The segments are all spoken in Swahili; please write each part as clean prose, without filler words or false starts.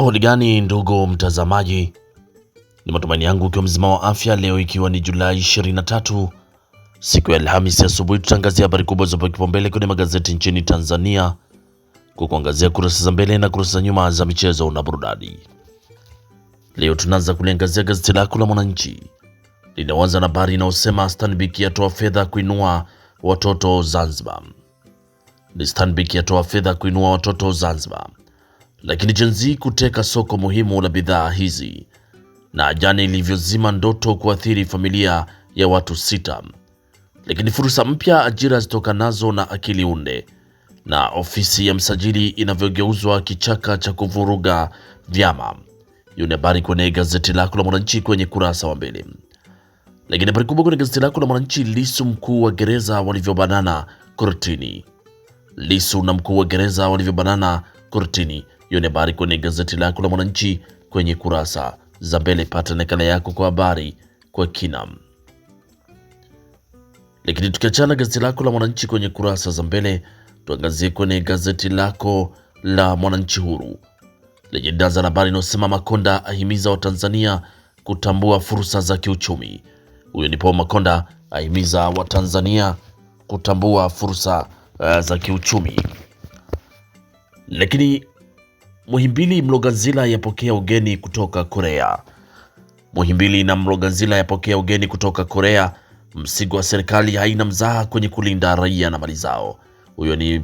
Hali gani ndugu mtazamaji, ni matumaini yangu ukiwa mzima wa afya. Leo ikiwa ni Julai 23 siku ya Alhamisi asubuhi, tutangazia habari kubwa za kipaumbele kwenye magazeti nchini Tanzania kwa kuangazia kurasa za mbele na kurasa za nyuma za michezo na burudani. Leo tunaanza kuliangazia gazeti lako la Mwananchi, linaanza na habari inayosema Stanbic yatoa fedha kuinua watoto Zanzibar. Ni Stanbic yatoa fedha kuinua watoto Zanzibar, lakini Gen Z kuteka soko muhimu la bidhaa hizi, na jana ilivyozima ndoto kuathiri familia ya watu 6. Lakini fursa mpya ajira zitokanazo na akili unde, na ofisi ya msajili inavyogeuzwa kichaka cha kuvuruga vyama. Hiyo ni habari kwenye gazeti lako la Mwananchi kwenye kurasa wa mbele. Lakini habari kubwa kwenye gazeti lako la Mwananchi, Lissu mkuu wa gereza walivyobanana kortini. Lissu na mkuu wa gereza walivyobanana kortini. Hiyo ni habari kwenye gazeti lako la Mwananchi kwenye kurasa za mbele. Pata nakala yako kwa habari kwa kina. Lakini tukiachana gazeti lako la Mwananchi kwenye kurasa za mbele, tuangazie kwenye gazeti lako la Mwananchi huru lenye daza la habari inayosema Makonda ahimiza Watanzania kutambua fursa za kiuchumi. Huyo ni Paul Makonda ahimiza Watanzania kutambua fursa za kiuchumi. Lakini Muhimbili Mloganzila yapokea ugeni kutoka Korea. Muhimbili na Mloganzila yapokea ugeni kutoka Korea. Msigwa, serikali haina mzaha kwenye kulinda raia na mali zao. Huyo ni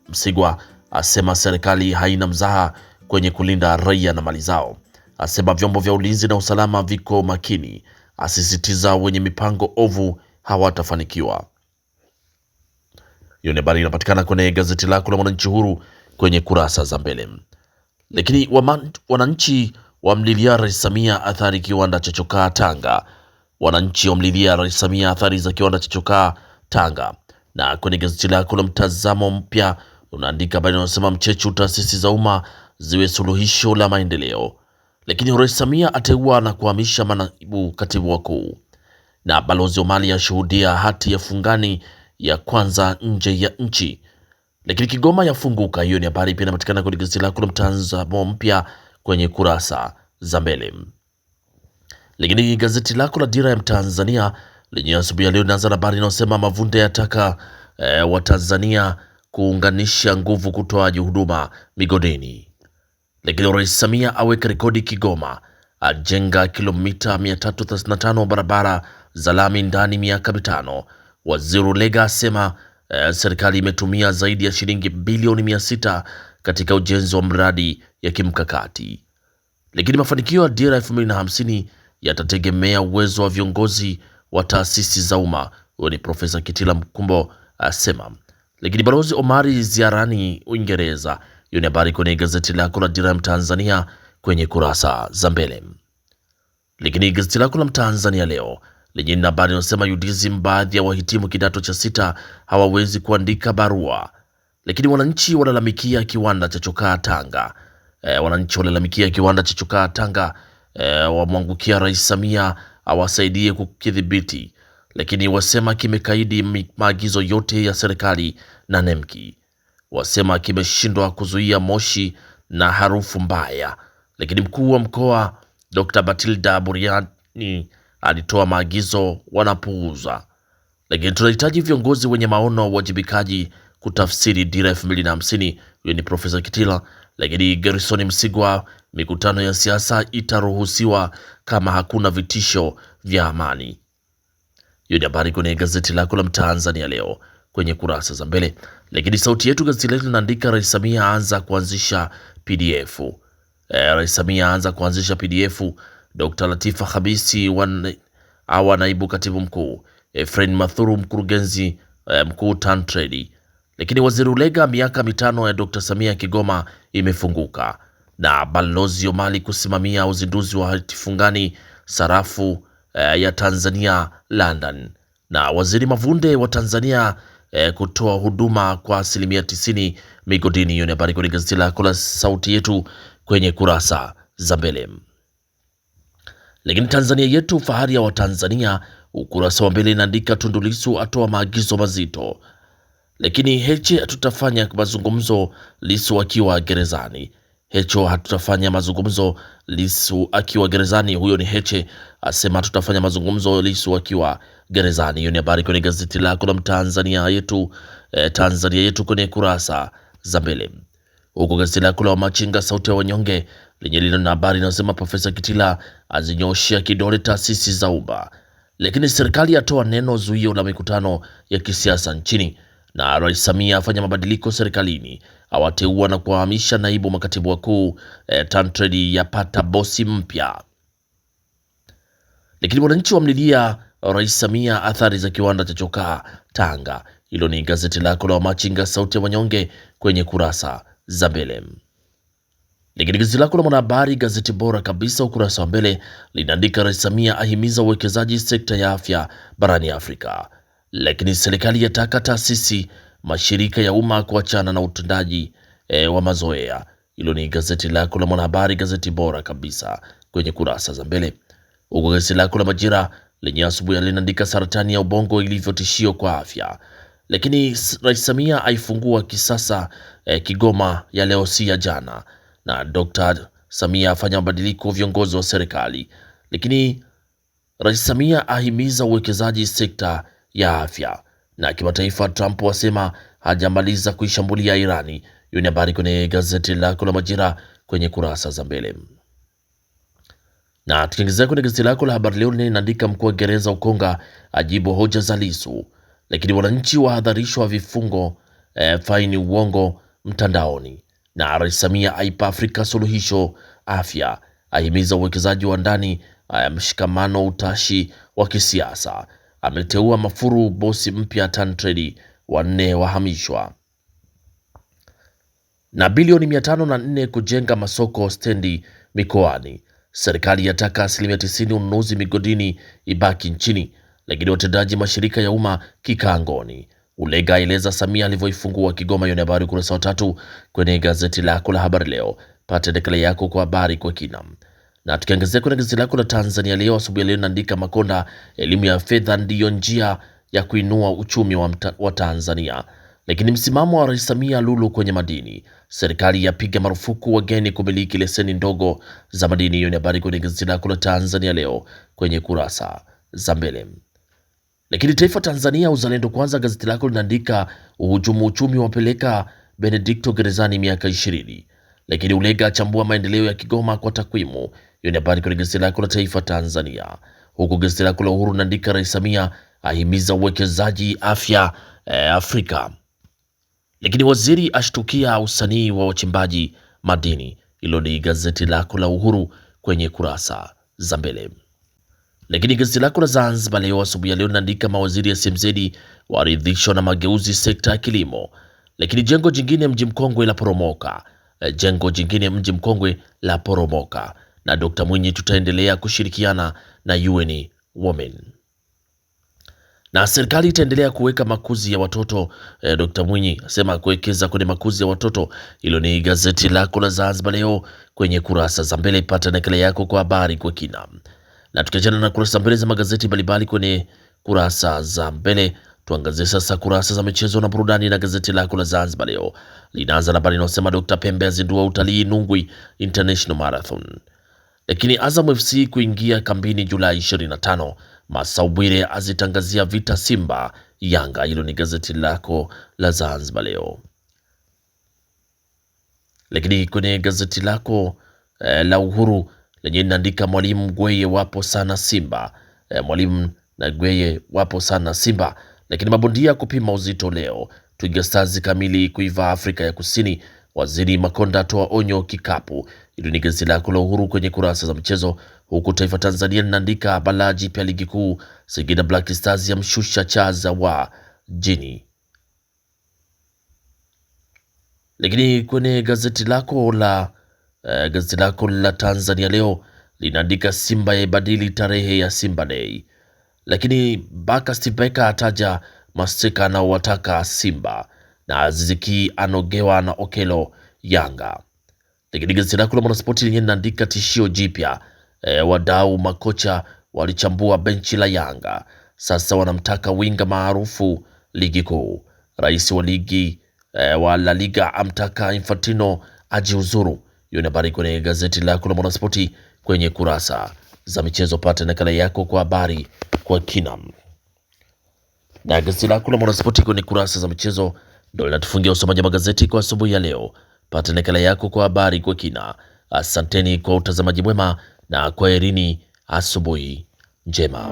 Msigwa asema serikali haina mzaha kwenye kulinda raia na mali zao. Asema vyombo vya ulinzi na usalama viko makini. Asisitiza wenye mipango ovu hawatafanikiwa. Hiyo ni habari inapatikana kwenye gazeti lako la Mwananchi huru kwenye kurasa za mbele. Lakini wananchi wamlilia Rais Samia athari kiwanda cha chokaa Tanga. Wananchi wamlilia Rais Samia athari za kiwanda cha chokaa Tanga. Na kwenye gazeti lako la Mtazamo Mpya unaandika habari inayosema Mchechu, taasisi za umma ziwe suluhisho la maendeleo. Lakini Rais Samia ateua na kuhamisha manaibu katibu wakuu. Na balozi Omali ashuhudia hati ya fungani ya kwanza nje ya nchi. Lakini Kigoma yafunguka. Hiyo ni habari pia inapatikana kwenye gazeti lako la Mtazamo Mpya kwenye kurasa za mbele. Lakini gazeti lako la Dira ya Mtanzania lenye asubuhi ya leo inaanza na habari inayosema Mavunde yataka Watanzania kuunganisha nguvu kutoaji huduma migodini. Lakini Rais Samia aweka rekodi Kigoma, ajenga kilomita 335 barabara za lami ndani miaka mitano. Waziri Ulega asema serikali imetumia zaidi ya shilingi bilioni 600 katika ujenzi wa mradi ya kimkakati. Lakini mafanikio ya Dira 2050 yatategemea uwezo wa viongozi wa taasisi za umma. Huyo ni Profesa Kitila Mkumbo asema. Lakini Balozi Omari ziarani Uingereza. Hiyo ni habari kwenye gazeti lako la Dira ya Mtanzania kwenye kurasa za mbele. Lakini gazeti lako la Mtanzania leo lenye habari inasema UDSM, baadhi ya wahitimu kidato cha 6 hawawezi kuandika barua. Lakini wananchi walalamikia kiwanda cha chokaa Tanga. Wananchi walalamikia kiwanda cha chokaa Tanga, wamwangukia Rais Samia awasaidie kukidhibiti. Lakini wasema kimekaidi maagizo yote ya serikali na NEMKI. Wasema kimeshindwa kuzuia moshi na harufu mbaya. Lakini mkuu wa mkoa Dr. Batilda Buriani alitoa maagizo wanapuuza. Lakini tunahitaji viongozi wenye maono, uwajibikaji kutafsiri Dira 2050. Huyo ni Profesa Kitila. Lakini Gerson Msigwa, mikutano ya siasa itaruhusiwa kama hakuna vitisho vya amani. Hiyo ni habari kwenye gazeti lako la Mtanzania leo kwenye kurasa za mbele. Lakini Sauti Yetu gazeti letu linaandika Rais Samia aanza kuanzisha PDF. Rais Samia aanza kuanzisha PDF. Dr. Latifa Khabisi awa naibu katibu mkuu. Efrain Mathuru mkurugenzi mkuu TanTrade. Lakini Waziri Ulega, miaka mitano ya Dr. Samia Kigoma imefunguka. Na Balozi Omali kusimamia uzinduzi wa hati fungani sarafu ya Tanzania London. Na Waziri Mavunde wa Tanzania kutoa huduma kwa 90% migodini. Hiyo ni habari kwenye gazeti lako la Sauti Yetu kwenye kurasa za mbele. Lakini Tanzania Yetu, fahari ya Watanzania, ukurasa wa mbele inaandika Tundu Lissu atoa maagizo mazito. Lakini Heche tutafanya mazungumzo, Lissu akiwa gerezani. Hecho hatutafanya mazungumzo Lissu akiwa gerezani. Huyo ni Heche asema tutafanya mazungumzo Lissu akiwa gerezani. Hiyo ni habari kwenye gazeti lako la Tanzania yetu, Tanzania yetu kwenye kurasa za mbele. Huko gazeti lako la Machinga sauti ya wanyonge lenye lilo na habari inasema Profesa Kitila azinyoshia kidole taasisi za umma, lakini serikali yatoa neno zuio la mikutano ya kisiasa nchini, na Rais Samia afanya mabadiliko serikalini, awateua na kuwahamisha naibu makatibu wakuu. Tantrade yapata bosi mpya, lakini wananchi wamlilia Rais Samia athari za kiwanda cha chokaa Tanga. Hilo ni gazeti lako la Machinga sauti ya wanyonge kwenye kurasa za mbele. Lakini gazeti lako la Mwanahabari, gazeti bora kabisa, ukurasa wa mbele linaandika Rais Samia ahimiza uwekezaji sekta ya afya barani Afrika, lakini serikali yataka taasisi mashirika ya umma kuachana na utendaji wa mazoea. Hilo ni gazeti lako la Mwanahabari, gazeti bora kabisa kwenye kurasa za mbele. Huko gazeti lako la Majira lenye asubuhi linaandika saratani ya ubongo ilivyotishio kwa afya, lakini Rais Samia aifungua kisasa Kigoma ya leo si ya jana, na Dr. Samia afanya mabadiliko viongozi wa serikali, lakini Rais Samia ahimiza uwekezaji sekta ya afya, na kimataifa Trump wasema hajamaliza kuishambulia Irani. Hiyo ni habari kwenye gazeti lako la Majira kwenye kurasa za mbele. Na tukiongezea kwenye gazeti lako la Habari Leo linaandika mkuu wa gereza Ukonga ajibu hoja za Lissu, lakini wananchi wahadharishwa vifungo faini uongo mtandaoni, na Rais Samia aipa Afrika suluhisho afya, ahimiza uwekezaji wa ndani, mshikamano utashi wa kisiasa, ameteua Mafuru bosi mpya Tantrade, wanne wahamishwa, na bilioni 504 kujenga masoko stendi mikoani. Serikali yataka 90% ununuzi migodini ibaki nchini, lakini watendaji mashirika ya umma kikangoni. Ulega aeleza Samia alivyoifungua Kigoma. Hiyo ni habari ukurasa wa 3 kwenye gazeti lako la Habari Leo. Pata nakala yako kwa habari kwa kina. Na tukiangazia kwenye gazeti lako la Tanzania Leo asubuhi leo inaandika Makonda, elimu ya fedha ndiyo njia ya kuinua uchumi wa Tanzania, lakini msimamo wa Rais Samia lulu kwenye madini, serikali yapiga marufuku wageni kumiliki leseni ndogo za madini. Hiyo ni habari kwenye gazeti lako la Tanzania Leo kwenye kurasa za mbele. Lakini Taifa Tanzania Uzalendo Kwanza, gazeti lako linaandika uhujumu uchumi wapeleka Benedicto gerezani miaka 20, lakini Ulega achambua maendeleo ya Kigoma kwa takwimu. Hiyo ni habari kwenye gazeti lako la Taifa Tanzania. Huku gazeti lako la Uhuru linaandika Rais Samia ahimiza uwekezaji afya Afrika, lakini waziri ashtukia usanii wa wachimbaji madini. Hilo ni gazeti lako la Uhuru kwenye kurasa za mbele. Lakini gazeti lako la Zanzibar Leo asubuhi ya leo linaandika mawaziri ya SMZ waridhishwa na mageuzi sekta ya kilimo, lakini jengo jingine mji mkongwe la poromoka. Jengo jingine mji mkongwe la poromoka, na Dr. Mwinyi tutaendelea kushirikiana na UN Women, na serikali itaendelea kuweka makuzi ya watoto. Dr. Mwinyi asema kuwekeza kwenye makuzi ya watoto. Hilo ni gazeti lako la Zanzibar Leo kwenye kurasa za mbele. Pata nakala yako kwa habari kwa kina. Na tukiachana na kurasa mbele za magazeti mbalimbali kwenye kurasa za mbele, tuangazie sasa kurasa za michezo na burudani, na gazeti lako la Zanzibar Leo linaanza na habari inayosema Dr. Pembe azindua utalii Nungwi International Marathon, lakini Azam FC kuingia kambini Julai 25. Masau Bwire azitangazia vita Simba Yanga. Hilo ni gazeti lako la Zanzibar Leo. Lakini kwenye gazeti lako la Uhuru lenye linaandika Mwalimu Gweye wapo sana Simba. Mwalimu na Gweye wapo sana Simba, lakini mabondia kupima uzito leo. Twiga Stars kamili kuiva Afrika ya Kusini. Waziri Makonda atoa onyo kikapu. Hilo ni gazeti lako la Uhuru kwenye kurasa za michezo. Huku Taifa Tanzania linaandika balaa jipya ligi kuu, Singida Black Stars ya mshusha Chaza wa jini. Lakini kwenye gazeti lako la Tanzania Leo linaandika Simba yaibadili tarehe ya Simba Day, lakini Baka Stibeka ataja mastika anaowataka Simba, na Aziziki anogewa na Okelo Yanga. Lakini gazeti lako la Mwanaspoti lenyewe linaandika tishio jipya, wadau makocha walichambua benchi la Yanga, sasa wanamtaka winga maarufu ligi kuu. Rais wa ligi wa La Liga amtaka Infantino ajiuzuru. Hiyo ni habari kwenye gazeti lako la Mwanaspoti kwenye kurasa za michezo. Pata nakala yako kwa habari kwa kina. Na gazeti lako la Mwanaspoti kwenye kurasa za michezo ndio linatufungia usomaji wa magazeti kwa asubuhi ya leo. Pata nakala yako kwa habari kwa kina. Asanteni kwa utazamaji mwema na kwaherini, asubuhi njema.